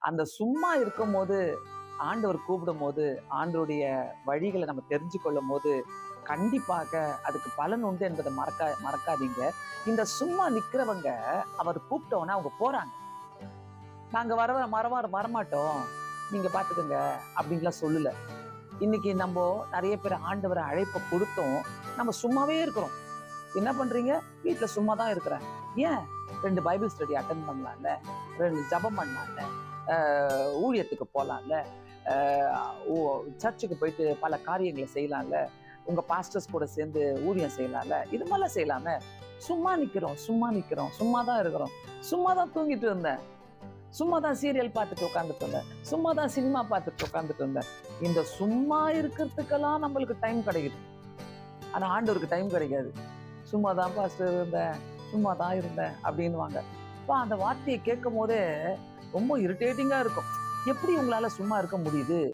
அந்த சும்மா இருக்கும் போது ஆண்டவர் கூப்பிடும் போது, ஆண்டவருடைய வழிகளை நம்ம தெரிஞ்சு கொள்ளும் போது, கண்டிப்பாக அதுக்கு பலன் உண்டு என்பதை மறக்காதீங்க. இந்த சும்மா நிக்கிறவங்க அவர் கூப்பிட்டோன்னா அவங்க போறாங்க. நாங்க வரமாட்டோம், நீங்க பாத்துக்கோங்க அப்படின்லாம் சொல்லல. இன்னைக்கு நம்ம நிறைய பேர் ஆண்டவர அழைப்ப கொடுத்தோம், நம்ம சும்மாவே இருக்கிறோம். என்ன பண்றீங்க? வீட்டுல சும்மா தான் இருக்கிறேன். ஏன்? 2 பைபிள் ஸ்டடி அட்டென்ட் பண்ணலாம்ல, 2 ஜபம் பண்ணலாம்ல, ஊழியத்துக்கு போலாம்ல, சர்ச்சுக்கு போயிட்டு பல காரியங்களை செய்யலாம்ல, உங்க பாஸ்டர்ஸ் கூட சேர்ந்து ஊழியம் செய்யலாம்ல, இது மாதிரிலாம் செய்யலாமே. சும்மா நிக்கிறோம், சும்மா தான் இருக்கிறோம். சும்மா தான் தூங்கிட்டு இருந்தேன், சும்மா தான் சீரியல் பார்த்துட்டு உட்காந்துட்டு இருந்தேன், சும்மா தான் சினிமா பார்த்துட்டு உட்காந்துட்டு இருந்தேன். இந்த சும்மா இருக்கிறதுக்கெல்லாம் நம்மளுக்கு டைம் கிடைக்குது. ஆனா ஆண்டவருக்கு டைம் கிடைக்காது. சும்மா தான் பாஸ்டர் இருந்தேன், சும்மா தான் இருந்தேன் அப்படின்னுவாங்க. அப்ப அந்த வார்த்தையை கேட்கும் போதே ரொம்ப இரிட்டேட்டிங்கா இருக்கும். எப்படி உங்களால சும்மா இருக்க முடியுது?